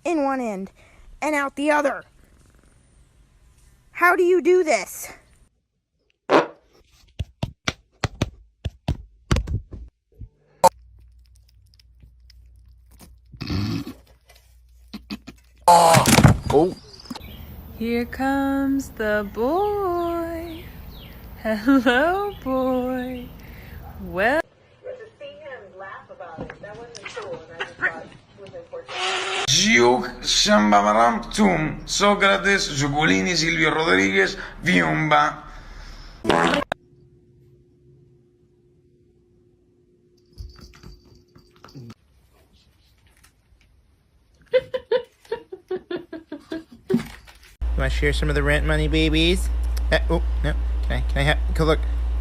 In one end and out the other. How do you do this? Oh. Here comes the boy. Hello, boy. Well. To see him laugh about it, that wasn't cool, and I just thought it was important. Giuk, Shambamaram, Tum, Socrates, Zuculini, Silvio Rodriguez, Viumba. You want to share some of the rent money, babies? Oh, no. Can I have...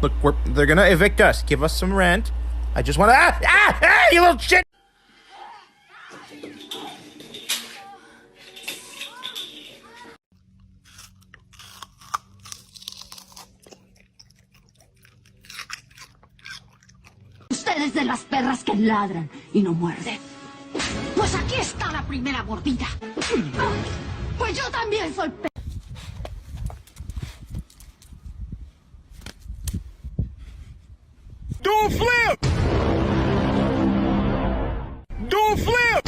Look, they're going to evict us. Give us some rent. I just want to... you little shit! Ustedes de las perras que ladran y no muerden. Pues aquí está la primera mordida. Pues yo también soy perra. Do a flip! Do a flip!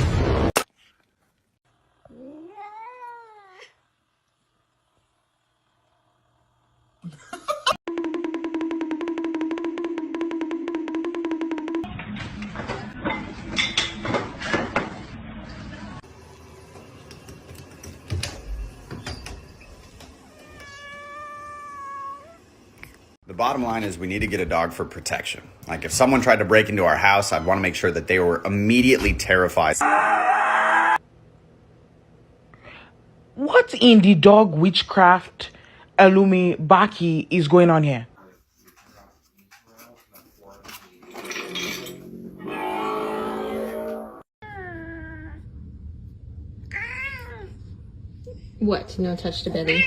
The bottom line is we need to get a dog for protection. Like if someone tried to break into our house, I'd want to make sure that they were immediately terrified. What in the dog witchcraft Illumi Baki is going on here? What? No touch to belly?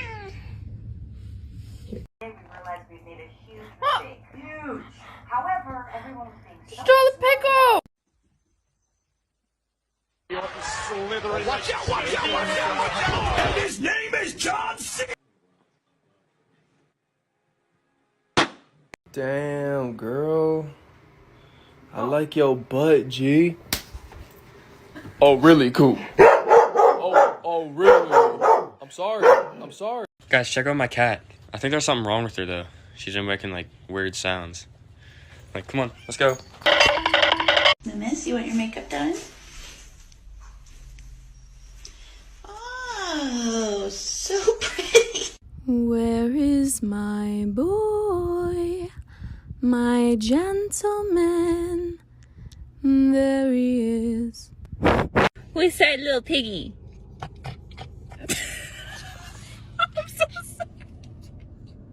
However, everyone was being Stole the pickle! Watch out, watch out, watch out, watch out! His name is John C. Damn, girl. I like your butt, G. Oh, really cool. Oh, really? I'm sorry. Guys, check out my cat. I think there's something wrong with her, though. She's been making, like, weird sounds. Like, come on, let's go. Miss, you want your makeup done? Oh, so pretty. Where is my boy? My gentleman? There he is. Who's that little piggy?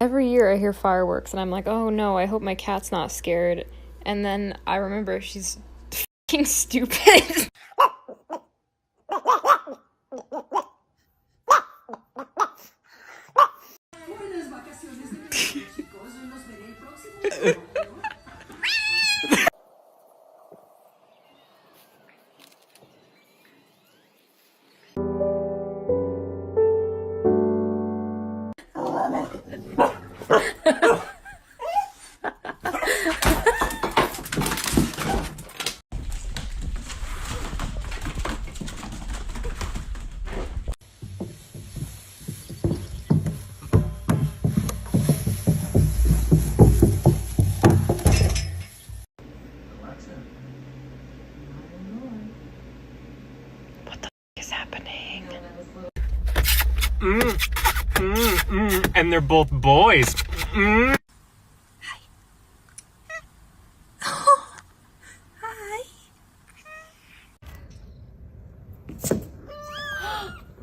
Every year I hear fireworks and I'm like, oh no, I hope my cat's not scared. And then I remember she's fucking stupid. And they're both boys. Hi.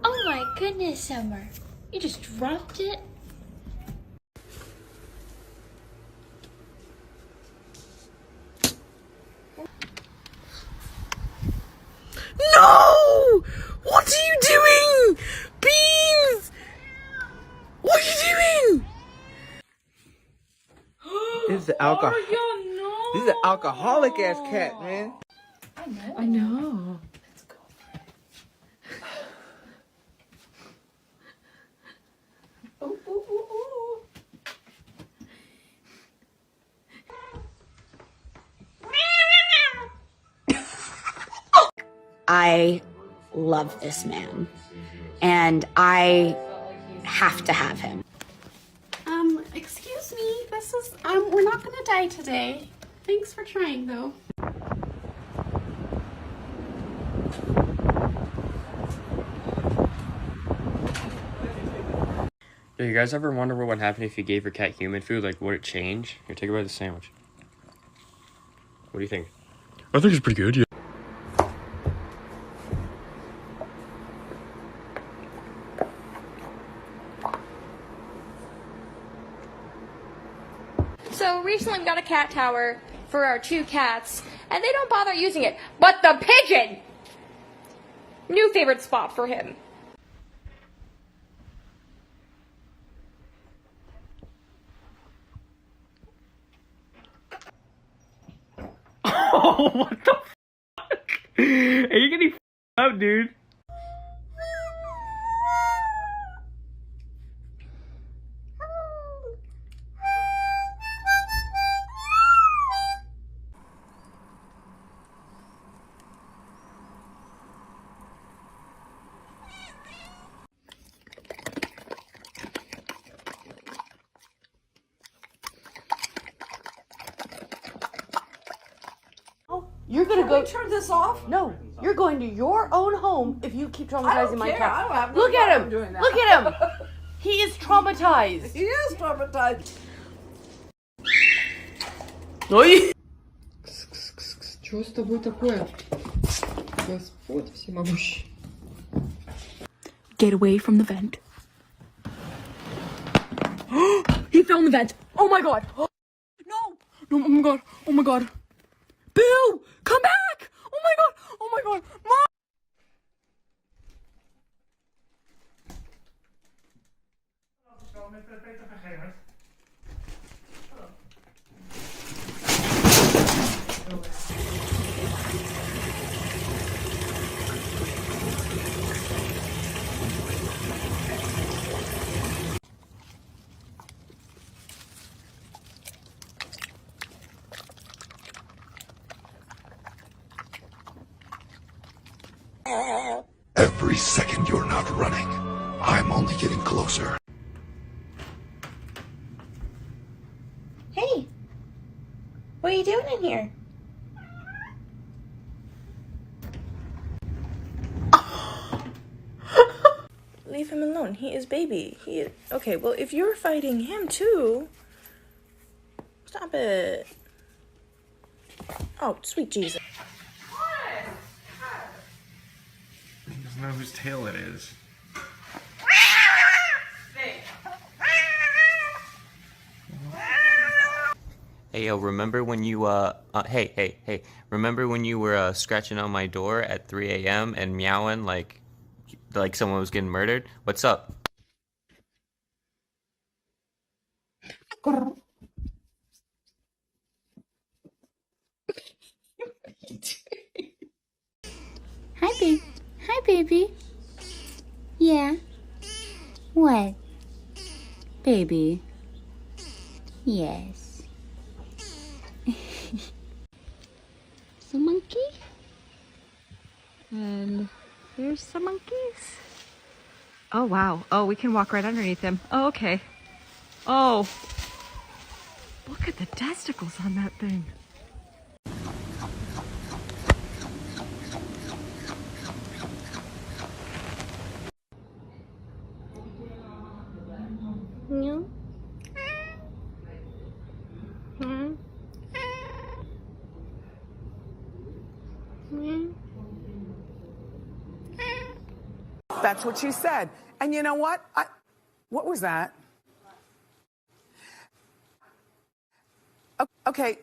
Oh my goodness, Summer. You just dropped it. No! What are you doing? Beans! What are you doing? It's the alcohol. Mario, no! This is an alcoholic ass cat, man. I know. Let's go for it. Ooh, ooh, ooh, ooh. I love this man, and I have to have him. Excuse me, this is, we're not gonna die today. Thanks for trying, though. Yeah, you guys ever wonder what would happen if you gave your cat human food? Like, would it change? Here, take a bite of the sandwich. What do you think? I think it's pretty good, yeah. So recently we got a cat tower for our 2 cats, and they don't bother using it. But the pigeon! New favorite spot for him. Oh, what the fuck? Are you getting up, dude? You're gonna go. Turn this off? No, you're going to your own home if you keep traumatizing my cat. I don't have no Look at problem him. doing that. Look at him. He is traumatized. He is traumatized. Ой! Что с тобой такое? Господь всемогущий. Get away from the vent. He fell in the vent. Oh my god. No. No, oh my god. Oh my god. Bill, come back. Oh my god. Oh my god. Mom. Every second you're not running, I'm only getting closer. Hey, what are you doing in here? Leave him alone. He is baby. He is... Okay, well, if you're fighting him too, stop it. Oh, sweet Jesus. He doesn't know whose tail it is. Hey, yo, remember when you, hey, remember when you were, scratching on my door at 3 a.m. and meowing like someone was getting murdered? What's up? Hi, baby. Yeah. What? Baby. Yes. Some monkey. And here's some monkeys. Oh wow. Oh, we can walk right underneath him. Oh, okay. Oh. Look at the testicles on that thing. No. That's what she said. And you know what? What was that? Okay,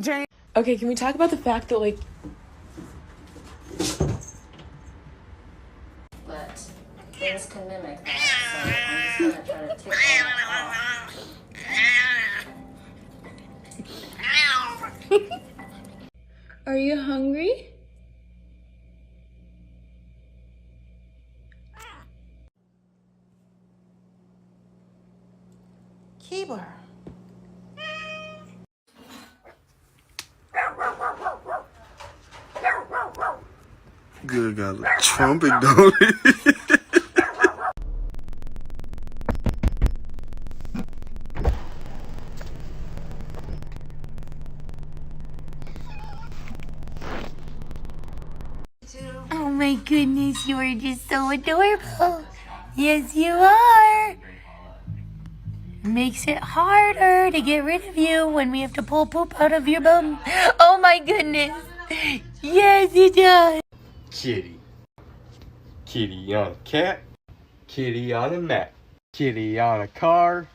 Jane. Okay, can we talk about the fact that, like... But things can mimic that, so I'm just gonna try to take all that off. Are you hungry? Keeper. Good got a trumpet, don't it? Oh my goodness, you are just so adorable. Yes, you are. Makes it harder to get rid of you when we have to pull poop out of your bum. Oh my goodness. Yes, it does. Kitty. Kitty on a cat. Kitty on a mat. Kitty on a car.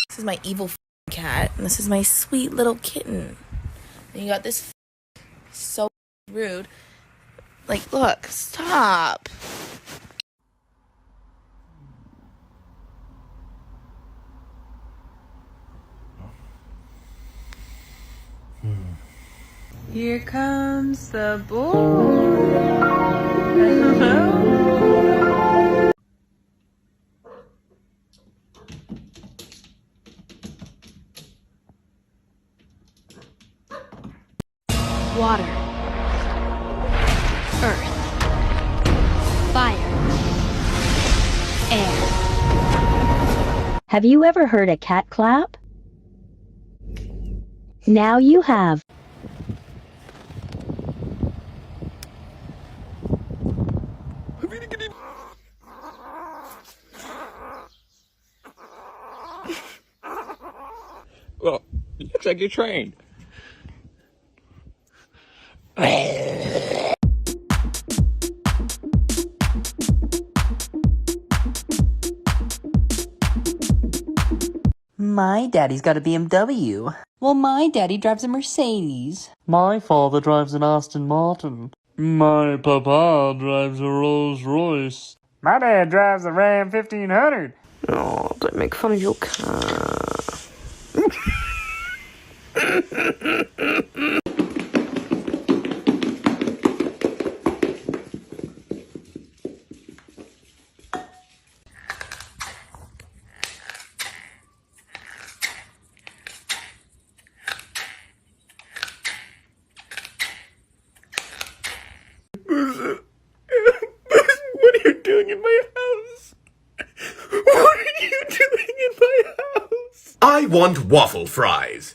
This is my evil cat, and this is my sweet little kitten. And you got this so rude. Like, look, stop. Here comes the boy. Water. Earth. Fire. Air. Have you ever heard a cat clap? Now you have. Well, looks like you're trained. My daddy's got a BMW. Well, my daddy drives a Mercedes. My father drives an Aston Martin. My papa drives a Rolls Royce. My dad drives a Ram 1500. Oh, don't make fun of your cat. What are you doing in my house? What are you doing in my house? I want waffle fries.